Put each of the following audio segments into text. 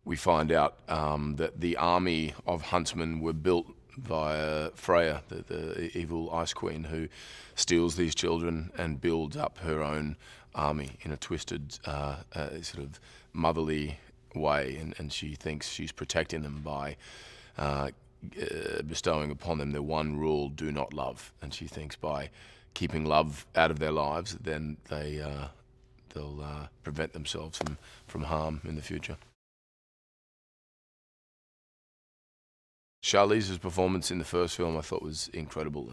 we find out that the army of Huntsman were built by Freya, the evil Ice Queen, who steals these children and builds up her own army in a twisted, sort of motherly way, and she thinks she's protecting them by bestowing upon them the one rule: do not love. And she thinks by keeping love out of their lives, then they'll prevent themselves from harm in the future. Charlize's performance in the first film I thought was incredible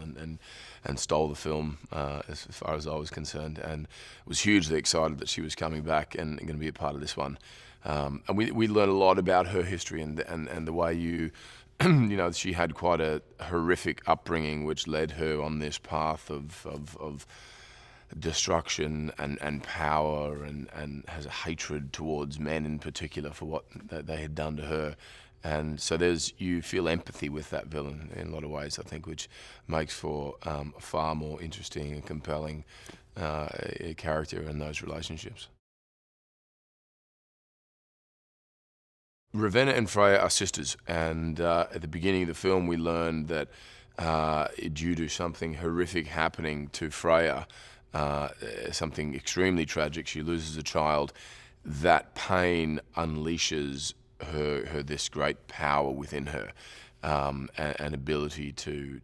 and stole the film as far as I was concerned, and was hugely excited that she was coming back and going to be a part of this one. And we learned a lot about her history and the way you know, she had quite a horrific upbringing which led her on this path of destruction and power, and has a hatred towards men in particular for what they had done to her. And so you feel empathy with that villain in a lot of ways, I think, which makes for a far more interesting and compelling character in those relationships. Ravenna and Freya are sisters, and at the beginning of the film we learned that due to something horrific happening to Freya, something extremely tragic, she loses a child, that pain unleashes her this great power within her, and ability to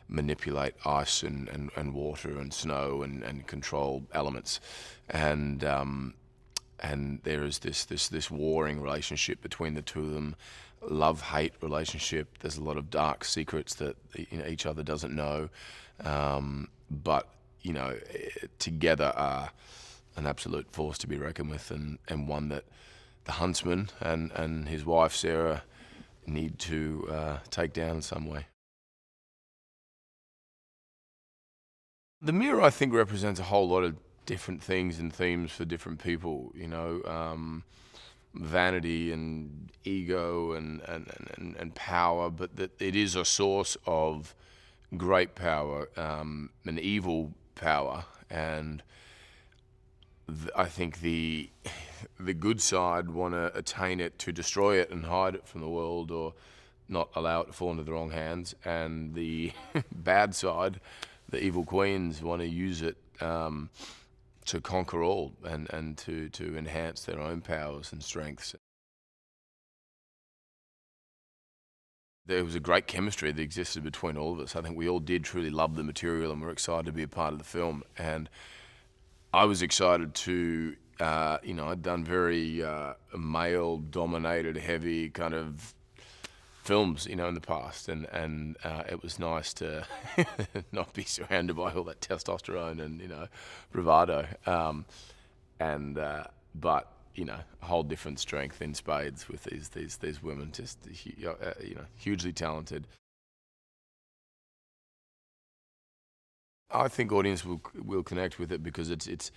manipulate ice and water and snow and control elements, and there is this warring relationship between the two of them, love-hate relationship. There's a lot of dark secrets that each other doesn't know, but together are an absolute force to be reckoned with, and one that the Huntsman and his wife Sarah need to take down in some way. The mirror, I think, represents a whole lot of different things and themes for different people. Vanity and ego and power, but that it is a source of great power, an evil power, and I think the good side want to attain it to destroy it and hide it from the world, or not allow it to fall into the wrong hands. And the bad side, the evil queens, want to use it to conquer all and to enhance their own powers and strengths. There was a great chemistry that existed between all of us. I think we all did truly love the material and were excited to be a part of the film. And I was excited to, I'd done very male-dominated, heavy kind of films, in the past, and it was nice to not be surrounded by all that testosterone and bravado, but a whole different strength in spades with these women, just hugely talented. I think audience will connect with it because it's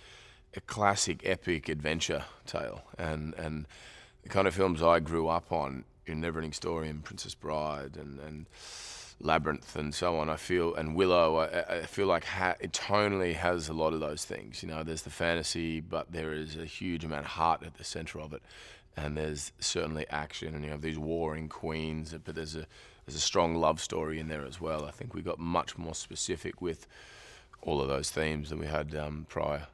a classic epic adventure tale, and the kind of films I grew up on, in Neverending Story and Princess Bride and Labyrinth and so on, and Willow, I feel like it tonally has a lot of those things. There's the fantasy, but there is a huge amount of heart at the center of it, and there's certainly action, and you have these warring queens, but there's a strong love story in there as well. I think we got much more specific with all of those themes than we had prior.